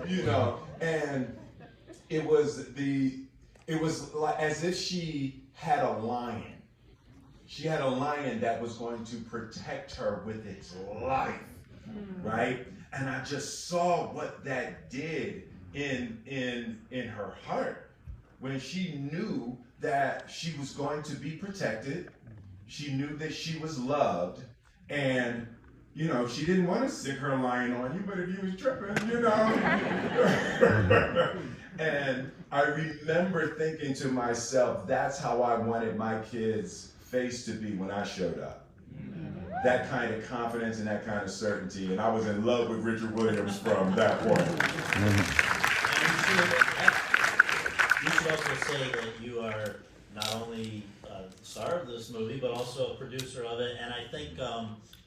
you know, and it was like as if she had a lion. She had a lion that was going to protect her with its life, right? And I just saw what that did in her heart when she knew that she was going to be protected. She knew that she was loved, and you know, she didn't want to stick her lion on you, but if you was tripping, you know. And I remember thinking to myself, that's how I wanted my kids' face to be when I showed up. That kind of confidence and that kind of certainty, and I was in love with Richard Williams from that point. You should also say that you are not only the star of this movie, but also a producer of it, and I think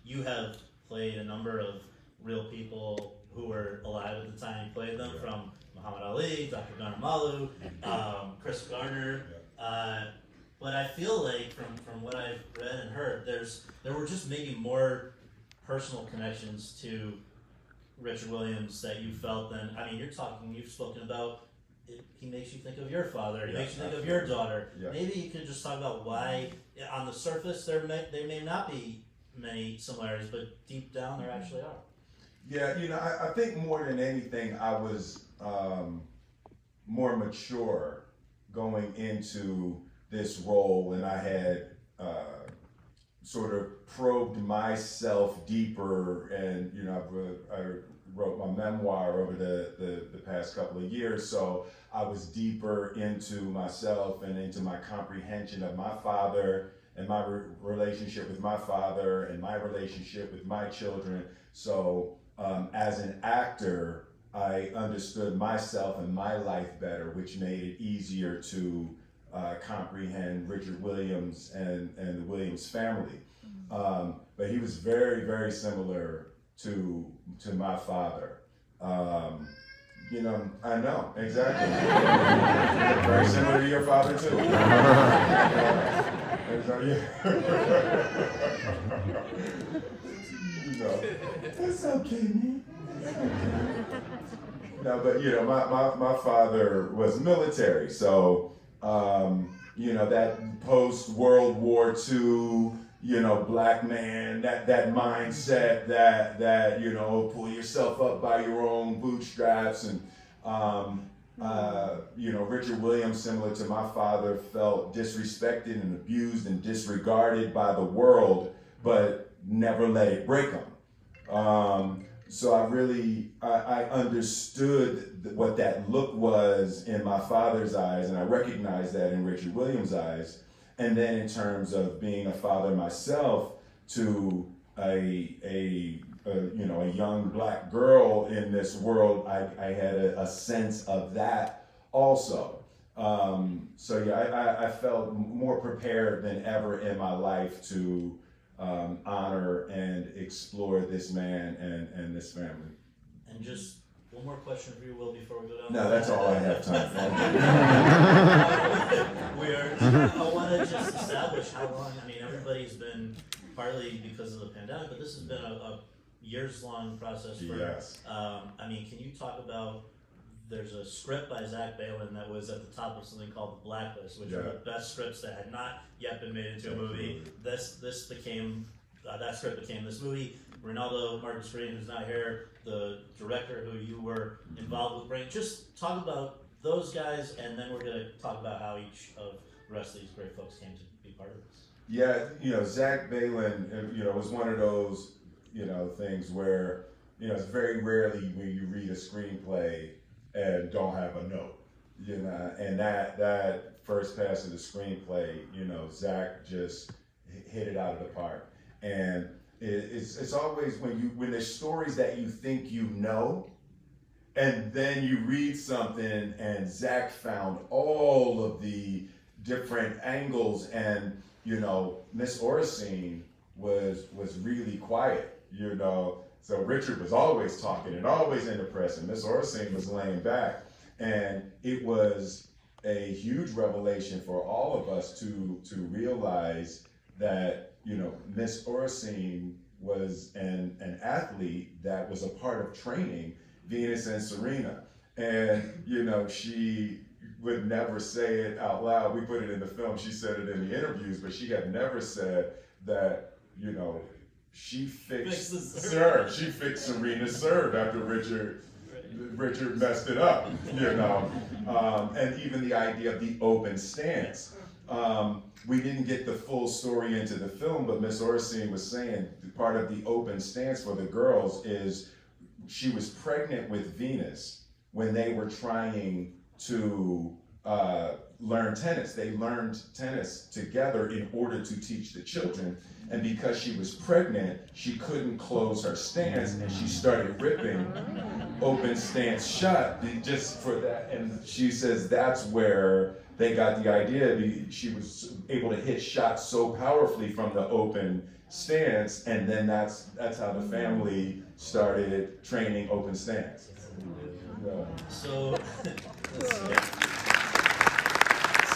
you have played a number of real people who were alive at the time you played them, from Muhammad Ali, Dr. Garner Malu, Chris Garner. But I feel like from what I've read and heard, there were just maybe more personal connections to Richard Williams that you felt than, I mean, you've spoken about, he makes you think of your father, he makes you think of your daughter. Yeah. Maybe you could just talk about why, on the surface, there may not be many similarities, but deep down there actually are. Yeah, you know, I think more than anything, I was more mature going into this role, and I had sort of probed myself deeper, and you know, I wrote my memoir over the past couple of years, so I was deeper into myself and into my comprehension of my father and my relationship with my father and my relationship with my children. So as an actor, I understood myself and my life better, which made it easier to comprehend Richard Williams and the Williams family. But he was very, very similar to my father. You know, I know, exactly. Very similar to your father too. You know, it's okay, man. No, but you know, my father was military, so you know, that post-World War II, you know, black man, that mindset that you know, pull yourself up by your own bootstraps, and you know, Richard Williams, similar to my father, felt disrespected and abused and disregarded by the world, but never let it break him. So I understood what that look was in my father's eyes, and I recognized that in Richard Williams' eyes. And then in terms of being a father myself to a you know, a young black girl in this world, I had a sense of that also. So yeah, I felt more prepared than ever in my life to honor and explore this man and this family. And just one more question for you, Will, before we go down. No, that's all I have time for. I want to just establish how long, I mean, everybody's been, partly because of the pandemic, but this has been a years-long process for, yes. I mean, can you talk about, there's a script by Zach Balin that was at the top of something called The Blacklist, which are the best scripts that had not yet been made into a movie. This became, that script became this movie. Ronaldo Marcus Green, who's not here, the director who you were involved with, Brain. Just talk about those guys, and then we're going to talk about how each of the rest of these great folks came to be part of this. Yeah, you know, Zach Balin, you know, was one of those, you know, things where, you know, it's very rarely when you read a screenplay and don't have a note, you know, and that first pass of the screenplay, you know, Zach just hit it out of the park. And it's always when there's stories that you think you know, and then you read something and Zach found all of the different angles, and you know, Miss Oracene was really quiet, you know. So Richard was always talking and always in the press, and Miss Oracene was laying back. And it was a huge revelation for all of us to realize that, you know, Miss Oracene was an athlete that was a part of training, Venus and Serena. And, you know, she would never say it out loud. We put it in the film. She said it in the interviews, but she had never said that, you know, she fixed serve. She fixed Serena's serve after Richard messed it up, you know. And even the idea of the open stance. We didn't get the full story into the film, but Miss Orsine was saying part of the open stance for the girls is she was pregnant with Venus when they were trying to learn tennis. They learned tennis together in order to teach the children. And because she was pregnant, she couldn't close her stance, and she started ripping open stance shut just for that. And she says that's where they got the idea. She was able to hit shots so powerfully from the open stance, and then that's how the family started training open stance. Yeah. So,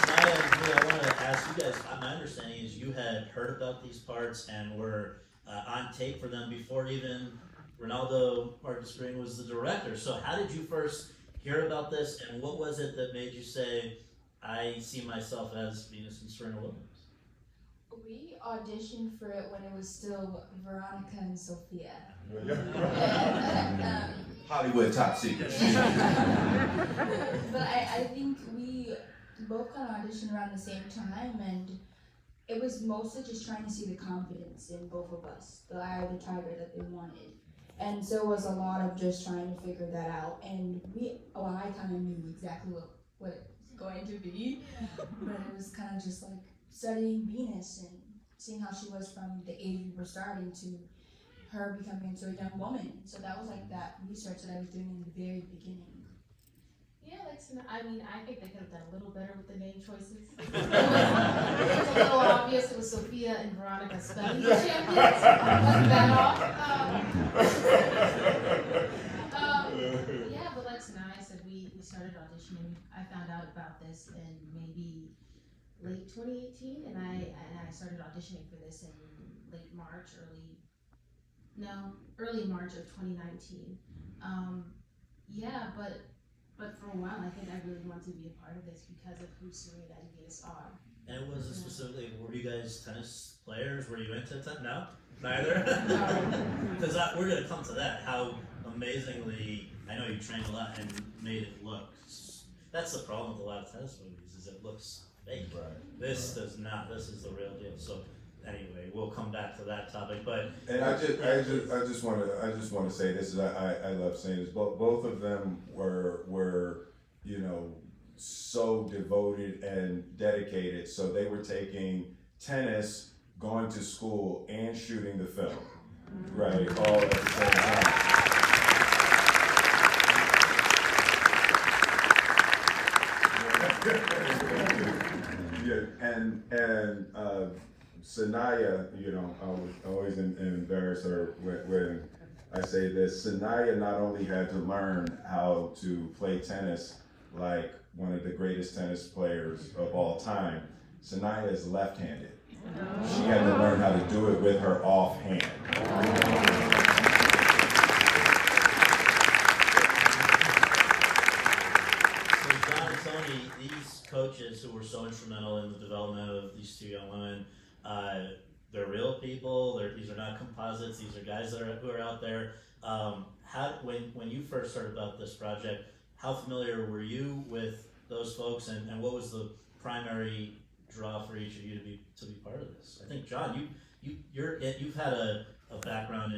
Sanaya and Julie, I want to ask you guys, my understanding is you had heard about these parts and were on tape for them before even Ronaldo Marcus Green was the director. So how did you first hear about this, and what was it that made you say, I see myself as Venus and Serena Williams? We auditioned for it when it was still Veronica and Sophia. Hollywood top secret. But I think we both got auditioned around the same time, and it was mostly just trying to see the confidence in both of us, the eye of the tiger that they wanted. And so it was a lot of just trying to figure that out. And I kind of knew exactly what it was going to be, but it was kind of just like studying Venus and seeing how she was from the age we were starting to her becoming into a young woman. So that was like that research that I was doing in the very beginning. Yeah, I think they could have done a little better with the name choices. It was a little obvious it was Sophia and Veronica spelling the champions. Wasn't that off? Yeah, but that's nice that we started auditioning. I found out about this in maybe late 2018, and I started auditioning for this in early March of 2019. But for a while, I think I really wanted to be a part of this because of who Serena and Venus are. And was it specifically, were you guys tennis players? Were you into tennis? No? Neither? Because we're going to come to that, how amazingly, I know you trained a lot and made it look, that's the problem with a lot of tennis movies, is it looks fake. Right. This does not, this is the real deal. So anyway, we'll come back to that topic, but. And I just want to say this, I love saying this, both of them were, you know, so devoted and dedicated. So they were taking tennis, going to school, and shooting the film, right, all at the same time. Yeah, and Sanaya, you know, I always embarrass her when I say this. Sanaya not only had to learn how to play tennis like one of the greatest tennis players of all time. Sanaya is left-handed. She had to learn how to do it with her offhand. So John and Tony, these coaches who were so instrumental in the development of these two young women, they're real people. These are not composites. These are guys who are out there. When you first heard about this project, how familiar were you with those folks, and what was the primary draw for each of you to be part of this? I think John, you've had a background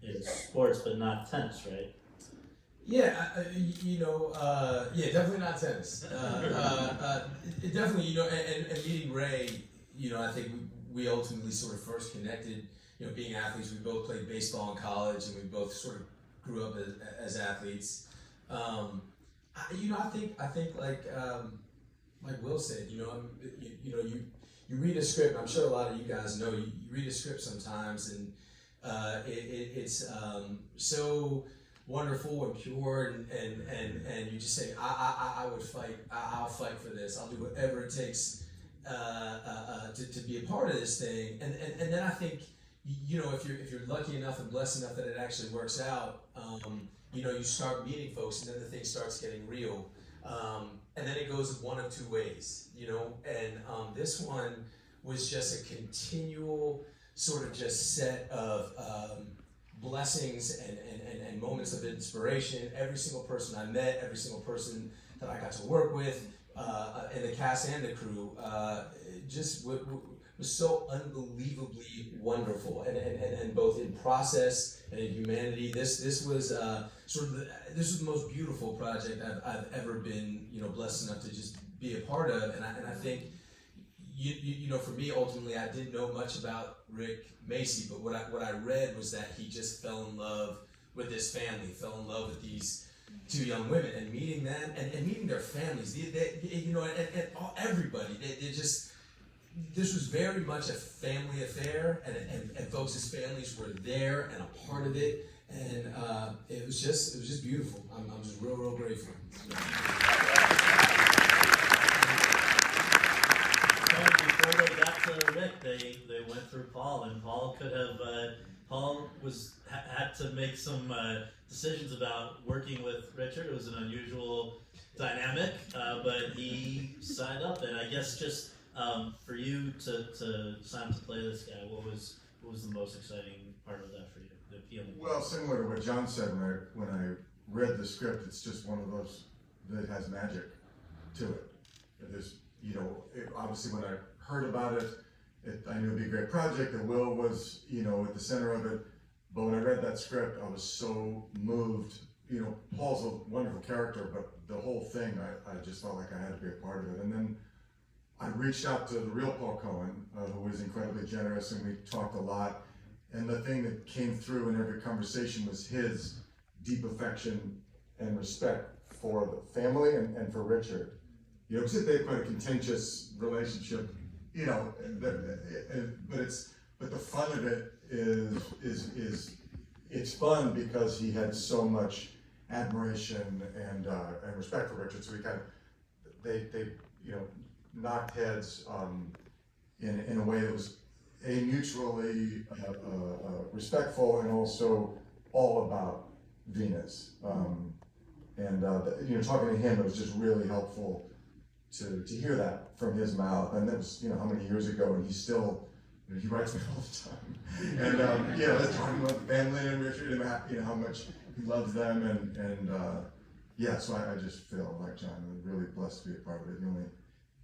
in sports, but not tennis, right? Yeah, definitely not tennis. Definitely, and meeting Ray, I think we ultimately sort of first connected, being athletes. We both played baseball in college, and we both sort of grew up as athletes. I think like Will said, you read a script. I'm sure a lot of you guys know. You read a script sometimes, and it's so wonderful and pure, and you just say, I would fight. I'll fight for this. I'll do whatever it takes to be a part of this thing. And then I think, if you're lucky enough and blessed enough that it actually works out, you start meeting folks, and then the thing starts getting real. And then it goes one of two ways, and this one was just a continual sort of just set of blessings and moments of inspiration. Every single person I met, every single person that I got to work with, and the cast and the crew, just was so unbelievably wonderful, and both in process and in humanity. This was this was the most beautiful project I've ever been blessed enough to just be a part of, and I think for me, ultimately, I didn't know much about Rick Macy, but what I read was that he just fell in love with this family, fell in love with these two young women, and meeting them and meeting their families, and everybody. They just, this was very much a family affair, and folks' families were there and a part of it, and it was just beautiful. I'm just real grateful. Before they got to Rick, they went through Paul, and Paul could have Paul had to make some decisions about working with Richard. It was an unusual dynamic, but he signed up, and I guess just for you to sign to play this guy, what was the most exciting part of that for you? The appealing. Well, similar to what John said, when I read the script, it's just one of those that has magic to it. There's, obviously when I heard about it, I knew it'd be a great project, and Will was, at the center of it. But when I read that script, I was so moved. Paul's a wonderful character, but the whole thing, I just felt like I had to be a part of it. And then I reached out to the real Paul Cohen, who was incredibly generous, and we talked a lot. And the thing that came through in every conversation was his deep affection and respect for the family and for Richard. Because they've got a contentious relationship, but the fun of it is it's fun because he had so much admiration and respect for Richard. So they knocked heads in a way that was mutually respectful and also all about Venus. Talking to him, it was just really helpful to hear that from his mouth. And that was how many years ago, and he's still, he writes me all the time. And talking about the family and Richard and how much he loves them, so I just feel like John, I'm really blessed to be a part of it.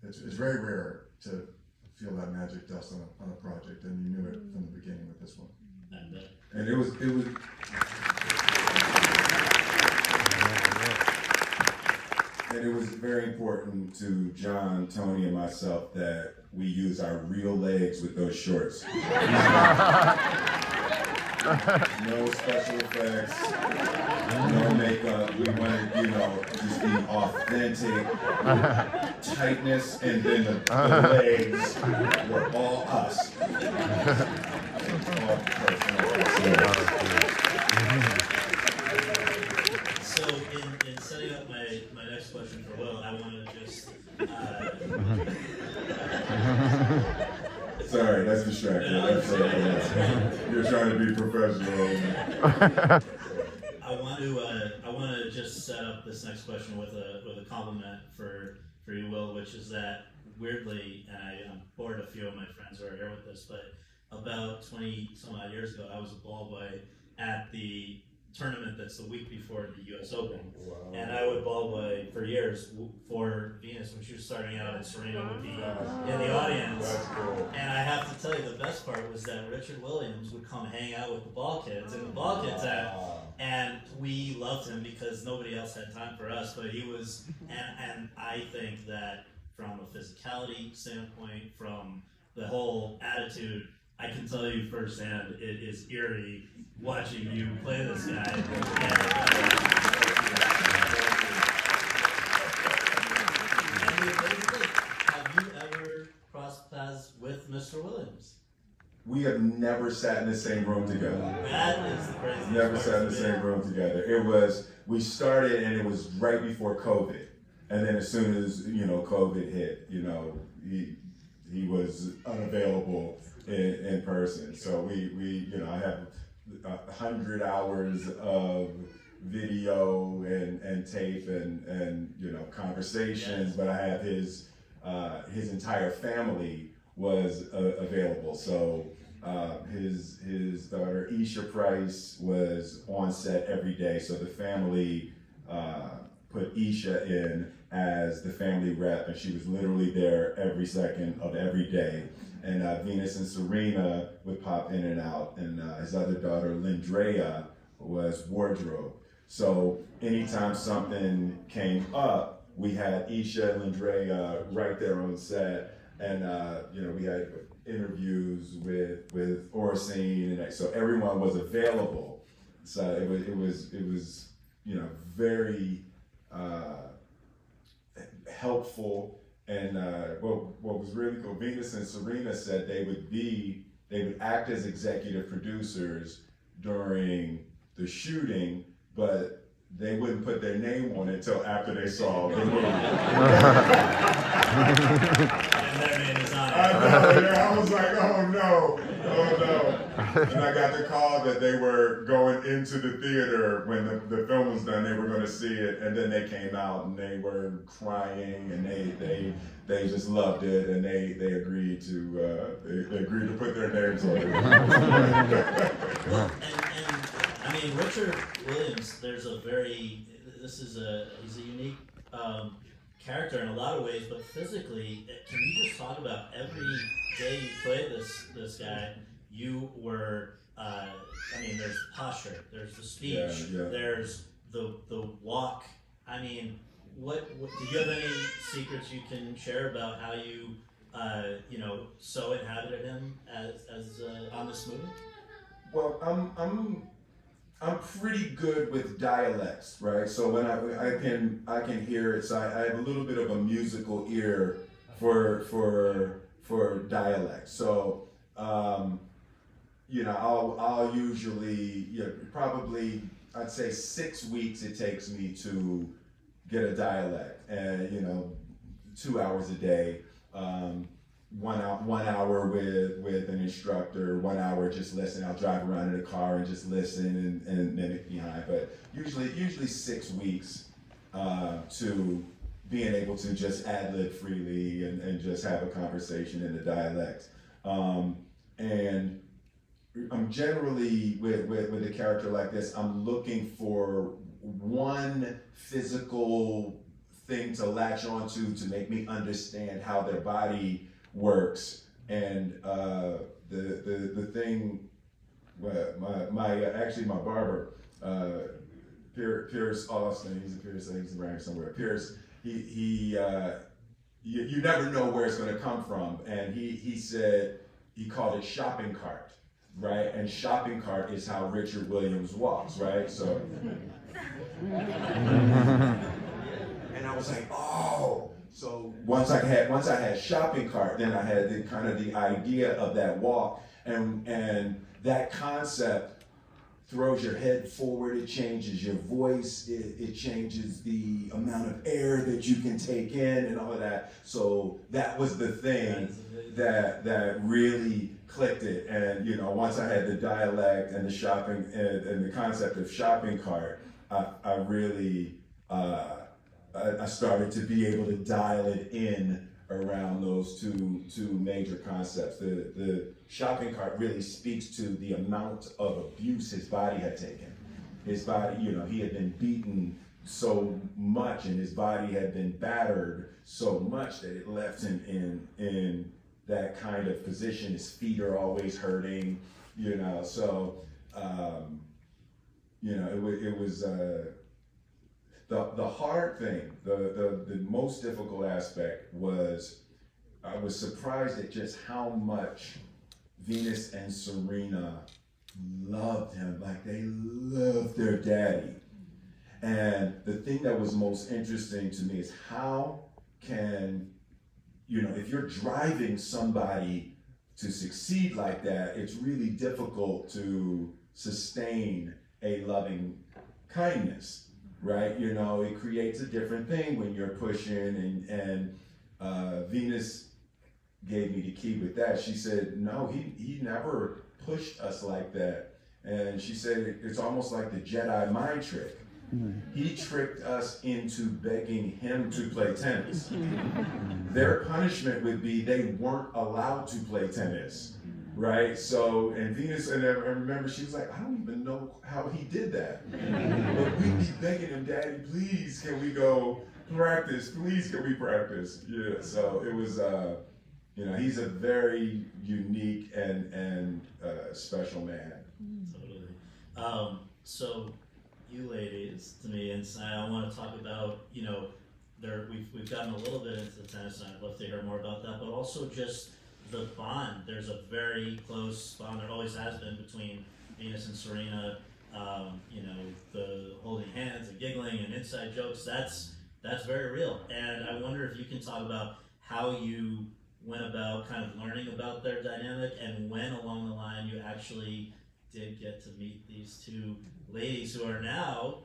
It's very rare to feel that magic dust on a project, and you knew it from the beginning with this one. And it was and it was very important to John, Tony, and myself that we use our real legs with those shorts. No special effects, no makeup. We wanted, just the authentic tightness, and then the legs were all us. All personal. So in setting up my next question for Will, I want to just Sorry, that's distracting. No, You're trying to be professional. I want to just set up this next question with a compliment for you, Will, which is that weirdly, and I'm bored a few of my friends who are here with this, but about 20 some odd years ago, I was a ball boy at the tournament that's the week before the US Open. Wow. And I would ball boy for years for Venus when she was starting out, and Serena would be in the audience. That's cool. And I have to tell you, the best part was that Richard Williams would come hang out with the ball kids and the ball kids and we loved him because nobody else had time for us, but he was, and I think that from a physicality standpoint, from the whole attitude, I can tell you firsthand, it is eerie watching you play this guy. Have you ever crossed paths with Mr. Williams? We have never sat in the same room together. That is the craziest Never part sat in to the me. same room together. We started, and it was right before COVID. And then as soon as, COVID hit, he was unavailable in person. So I have 100 hours of video and tape and you know conversations, but I have his entire family was available. So his daughter Isha Price was on set every day. So the family put Isha in as the family rep, and she was literally there every second of every day. And Venus and Serena would pop in and out, and his other daughter Lindrea was wardrobe. So anytime something came up, we had Isha and Lindrea right there on set, and you know, we had interviews with Oracene, and so everyone was available. So it was you know, very helpful. And what was really cool, Venus and Serena said they would act as executive producers during the shooting, but they wouldn't put their name on it until after they saw the movie. And their name is on it. I know, yeah, I was like, oh no. And I got the call that they were going into the theater when the film was done. They were going to see it, and then they came out and they were crying, and they just loved it, and they agreed to put their names on it. Well, and I mean, Richard Williams, he's a unique character in a lot of ways, but physically, can you just talk about every day you play this guy, you were, I mean, there's posture, there's the speech, Yeah. there's the walk. I mean, what do you have any secrets you can share about how you, you know, so inhabited him as on this movie? Well, I'm pretty good with dialects, right? So when I can hear it, so I have a little bit of a musical ear for dialect. So you know, I'll usually, you know, probably I'd say 6 weeks it takes me to get a dialect, and you know, 2 hours a day. 1 hour with an instructor, 1 hour just listen. I'll drive around in the car and just listen and mimic behind. But usually 6 weeks to being able to just ad-lib freely and just have a conversation in the dialect. And I'm generally, with a character like this, I'm looking for one physical thing to latch onto to make me understand how their body works. And the thing, my barber, Pierce Austin, he's around somewhere. Pierce, you never know where it's going to come from, and he said he called it shopping cart, right? And shopping cart is how Richard Williams walks, right? So, and I was like, oh. So once I had shopping cart, then I had the idea of that walk, and that concept throws your head forward. It changes your voice. It changes the amount of air that you can take in and all of that. So that was the thing that really clicked it. And you know, once I had the dialect and the shopping and the concept of shopping cart, I really. I started to be able to dial it in around those two major concepts. The shopping cart really speaks to the amount of abuse his body had taken. His body, you know, he had been beaten so much, and his body had been battered so much that it left him in that kind of position. His feet are always hurting, you know. So, you know, it was. The hard thing, the most difficult aspect was, I was surprised at just how much Venus and Serena loved him, like they loved their daddy. And the thing that was most interesting to me is how can, you know, if you're driving somebody to succeed like that, it's really difficult to sustain a loving kindness. Right, you know, it creates a different thing when you're pushing, and Venus gave me the key with that. She said, no, he never pushed us like that. And she said, it's almost like the Jedi mind trick. He tricked us into begging him to play tennis. Their punishment would be they weren't allowed to play tennis, right? So, and Venus, and I remember she was like, I don't even know how he did that. But we'd be begging him, Daddy, please, can we go practice? Please, can we practice? Yeah, so it was, he's a very unique and special man. Totally. So you ladies, to me, and I want to talk about, we've gotten a little bit into the tennis, and I'd love to hear more about that, but also just the bond. There's a very close bond, there always has been, between Venus and Serena. The holding hands and giggling and inside jokes, that's very real. And I wonder if you can talk about how you went about kind of learning about their dynamic, and when along the line you actually did get to meet these two ladies who are now,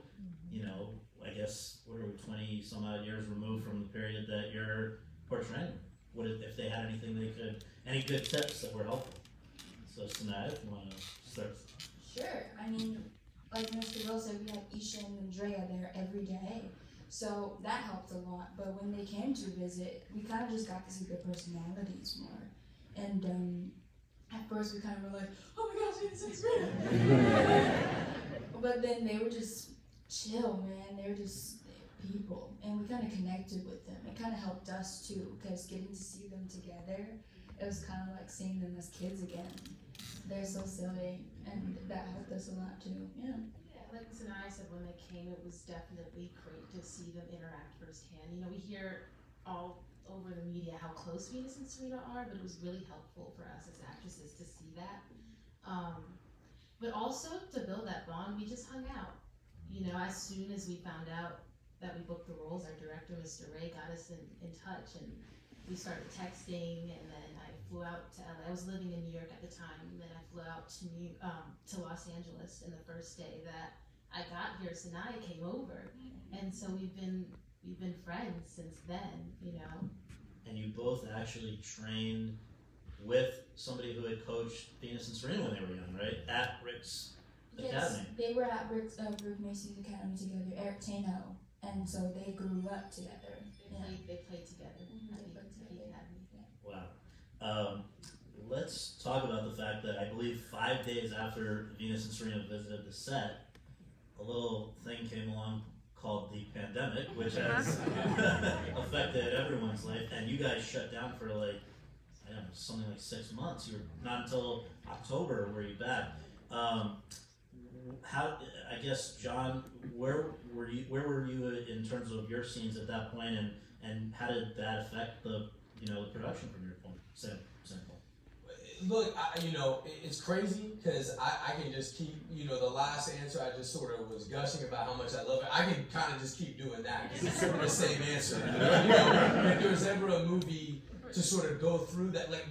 I guess, what are we, 20 some odd years removed from the period that you're portraying? What if they had any good tips that were helpful? So Sanaa, if you want to start. Sure. I mean, like Mr. Will said, we had Isha and Andrea there every day. So that helped a lot. But when they came to visit, we kind of just got to see their personalities more. And at first we kind of were like, oh my gosh, it's sixth grade. But then they were just chill, man. They were just people. And we kind of connected with them. It kind of helped us too, because getting to see them together, it was kind of like seeing them as kids again. They're so silly, and that helped us a lot too. Yeah. Yeah, like Sanaa said, when they came, it was definitely great to see them interact firsthand. We hear all over the media how close Venus and Serena are, but it was really helpful for us as actresses to see that. But also to build that bond, we just hung out. As soon as we found out that we booked the roles, our director, Mr. Ray, got us in touch, and we started texting, and then I flew out to LA. I was living in New York at the time, and then I flew out to Los Angeles, and the first day that I got here, Sanaa came over, and so we've been friends since then, And you both actually trained with somebody who had coached Venus and Serena when they were young, right? At Rick's Academy. They were at Rick Macy's Academy together, Eric Tano, and so they grew up together. They played together at the Academy. Wow. Let's talk about the fact that I believe 5 days after Venus and Serena visited the set, a little thing came along called the pandemic, which has affected everyone's life, and you guys shut down for something like 6 months. You were not until October were you back. I guess, John, where were you in terms of your scenes at that point, and how did that affect the production from your point? Simple. Look, it's crazy because I can just keep, the last answer I just sort of was gushing about how much I love it. I can kind of just keep doing that because it's sort of the same answer. If there was ever a movie to sort of go through that, like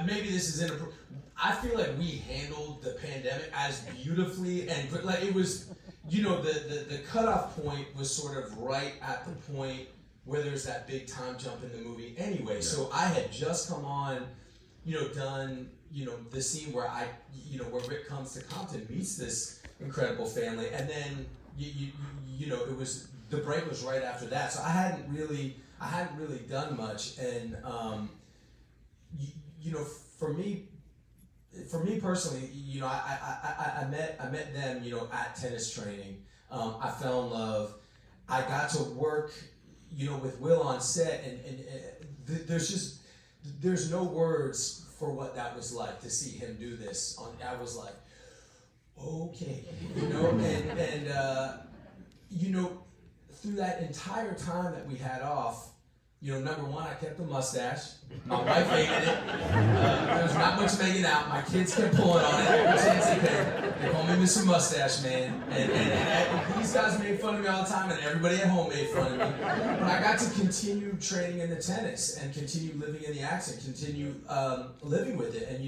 maybe this is inappropriate. I feel like we handled the pandemic as beautifully, and like it was, the cutoff point was sort of right at the point where there's that big time jump in the movie anyway. Yeah. So I had just come on, done, the scene where where Rick comes to Compton, meets this incredible family, and then it was, the break was right after that. So I hadn't really done much, and for me personally, I met them, at tennis training. I fell in love. I got to work, with Will on set, and there's no words for what that was like to see him do this. I was like, okay, and through that entire time that we had off, number one, I kept the mustache. My wife hated it. There was not much making out. My kids kept pulling on it every chance they could. They called me Mr. Mustache Man. And these guys made fun of me all the time, and everybody at home made fun of me. But I got to continue training in the tennis and continue living in the accent, continue living with it. And,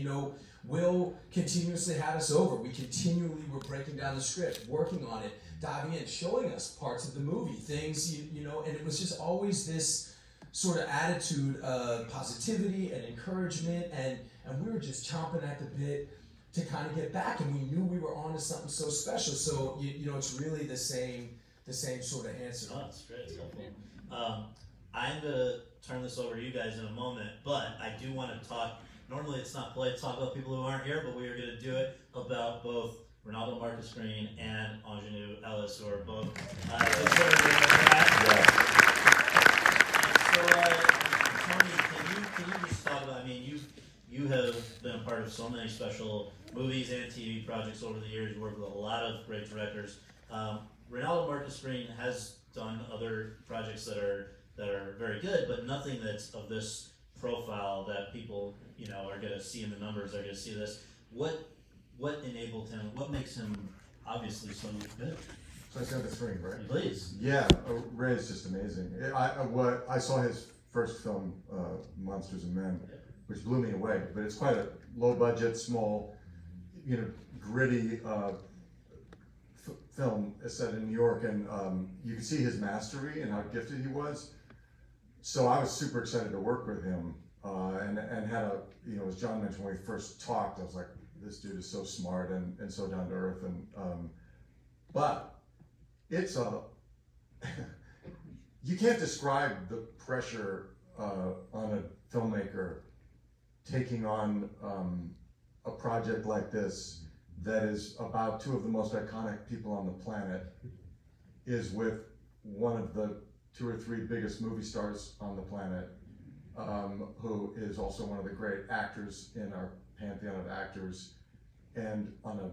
Will continuously had us over. We continually were breaking down the script, working on it, diving in, showing us parts of the movie, things, and it was just always this sort of attitude of positivity and encouragement, and we were just chomping at the bit to kind of get back, and we knew we were on to something so special. So you know, it's really the same sort of answer. Oh, that's great. It's helpful. I'm gonna turn this over to you guys in a moment, but I do want to talk. Normally, it's not polite to talk about people who aren't here, but we are going to do it about both Ronaldo Marcus Green and Ingenue Ellis, who are both. So, Tony, can you just talk about? I mean, you have been a part of so many special movies and TV projects over the years. You worked with a lot of great directors. Ronaldo Marcus Green has done other projects that are very good, but nothing that's of this profile that people are going to see in the numbers. They're going to see this. What enabled him? What makes him obviously so good? So I said the screen, right? Please. Yeah, Ray is just amazing. I saw his first film, Monsters and Men, which blew me away. But it's quite a low budget, small, gritty film set in New York, and you can see his mastery and how gifted he was. So I was super excited to work with him, and had a, as John mentioned when we first talked, I was like, this dude is so smart and so down to earth, and but it's you can't describe the pressure on a filmmaker taking on a project like this that is about two of the most iconic people on the planet, is with one of the 2 or 3 biggest movie stars on the planet, who is also one of the great actors in our pantheon of actors, and on a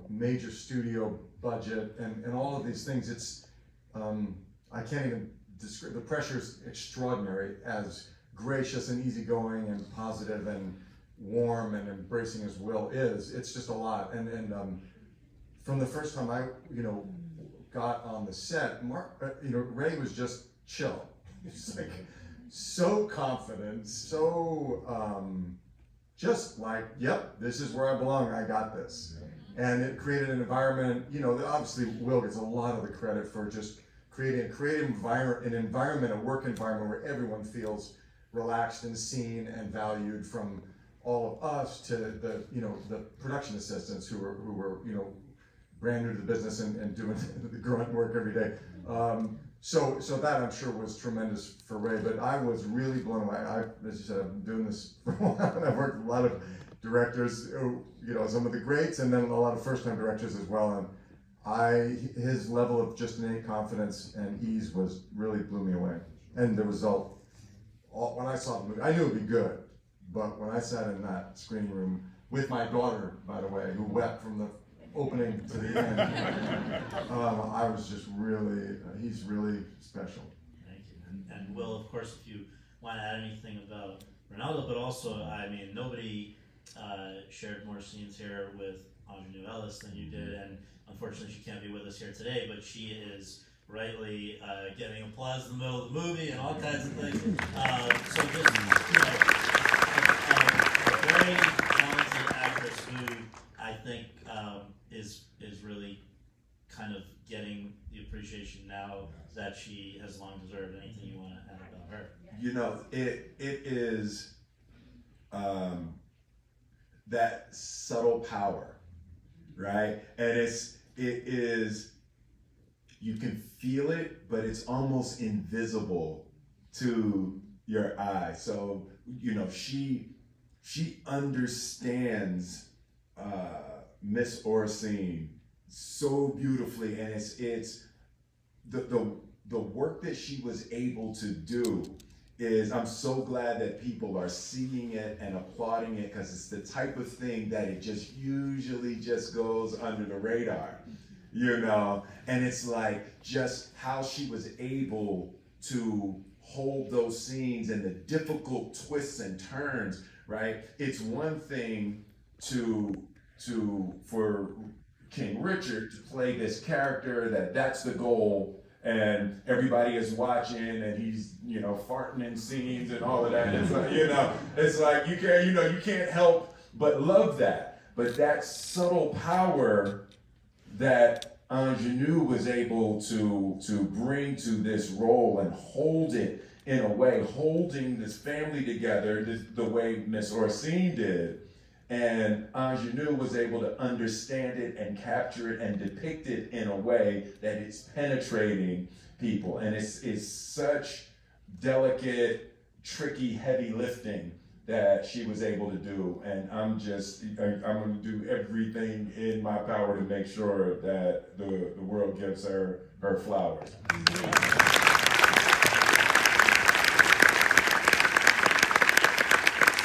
major studio budget and all of these things. It's I can't even describe, the pressure's extraordinary, as gracious and easygoing and positive and warm and embracing his will is. It's just a lot. And from the first time I got on the set, Ray was just chill. He's like so confident, so just like, yep, this is where I belong, I got this. And it created an environment, obviously Will gets a lot of the credit for just creating a creative environment, a work environment where everyone feels relaxed and seen and valued, from all of us to the production assistants who were brand new to the business and doing the grunt work every day. So that I'm sure was tremendous for Ray, but I was really blown away. As you said, I've been doing this for a while, and I've worked with a lot of directors, some of the greats, and then a lot of first-time directors as well. And his level of just innate confidence and ease really blew me away. And the result, when I saw the movie, I knew it'd be good, but when I sat in that screening room with my daughter, by the way, who wept from the opening to the end, I was just really, he's really special. Thank you. And Will, of course, if you want to add anything about Ronaldo, but also, I mean, nobody shared more scenes here with Ingenue Ellis than you did, and unfortunately she can't be with us here today, but she is rightly getting applause in the middle of the movie and all kinds of things. So just, a very talented actress who I think is really kind of getting the appreciation now that she has long deserved. Anything you want to add about her? It is that subtle power, right? And it is, you can feel it, but it's almost invisible to your eye. So, she understands Miss Orsine so beautifully, and it's the work that she was able to do is, I'm so glad that people are seeing it and applauding it, because it's the type of thing that it just usually just goes under the radar, and it's like just how she was able to hold those scenes and the difficult twists and turns, right? It's one thing for King Richard to play this character that's the goal, and everybody is watching, and he's farting in scenes and all of that. It's like, it's like you can't help but love that. But that subtle power that Ingenue was able to bring to this role and hold it in a way, holding this family together the way Miss Orsine did, And Ingenue was able to understand it and capture it and depict it in a way that it's penetrating people. And it's such delicate, tricky, heavy lifting that she was able to do. And I'm going to do everything in my power to make sure that the world gives her her flowers.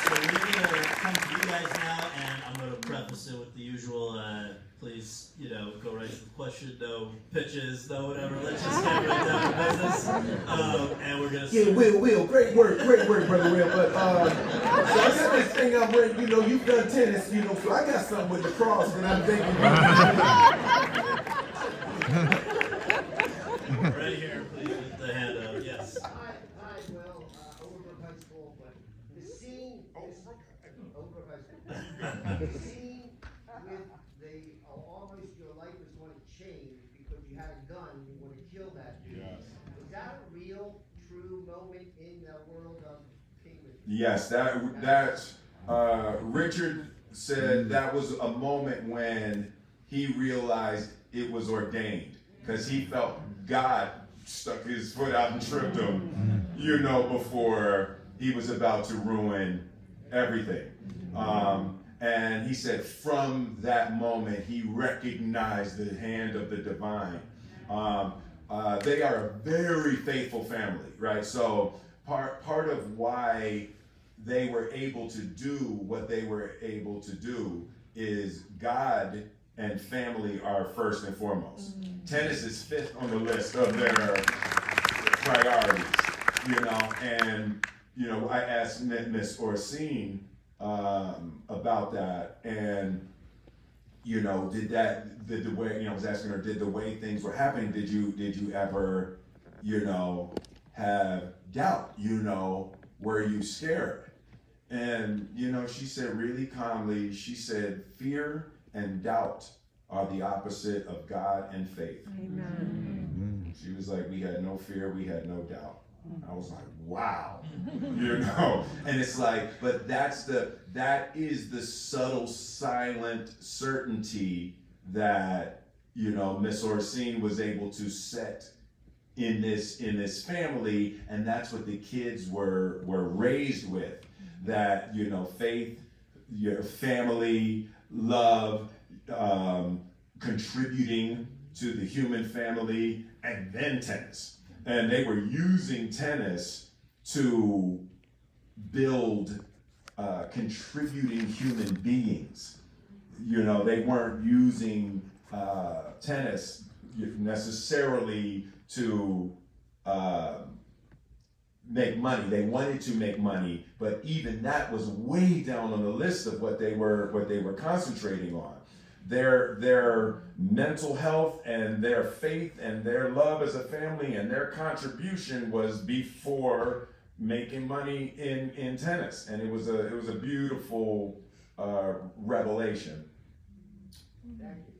So we're gonna come to you guys now, and I'm gonna preface it with the usual, please, go right to the question, no pitches, no whatever, let's just get right down to business. And we're gonna Yeah, Will, great work, brother Will. But so I got this thing I'm ready. You've done tennis, so I got something with the cross that I'm thinking. right here, please, with the hand up, yes. Hi, Will, Overbrook High School, but the scene is, Overbrook High School, the scene with almost your life was going to change because you had a gun, you want to kill that dude. Yes. Was that a real, true moment in the world of Kingman? Yes, Richard said that was a moment when he realized it was ordained, because he felt God stuck his foot out and tripped him, before he was about to ruin everything. And he said from that moment, he recognized the hand of the divine. They are a very faithful family, right? So part of why they were able to do what they were able to do is God and family are first and foremost. Tennis is fifth on the list of their priorities, and I asked Miss Orsine about that, and did the way I was asking her, did the way things were happening, did you ever have doubt, were you scared? And she said really calmly, she said fear and doubt are the opposite of God and faith. Amen. She was like, we had no fear, we had no doubt. I was like, wow, and it's like, but that is the subtle, silent certainty that, Miss Orsine was able to set in this family, and that's what the kids were raised with, that, faith, your family, love, contributing to the human family, and then tennis. And they were using tennis to build contributing human beings. They weren't using tennis necessarily to make money. They wanted to make money, but even that was way down on the list of what they were concentrating on. Their mental health and their faith and their love as a family and their contribution was before making money in tennis, and it was a beautiful revelation. Thank you.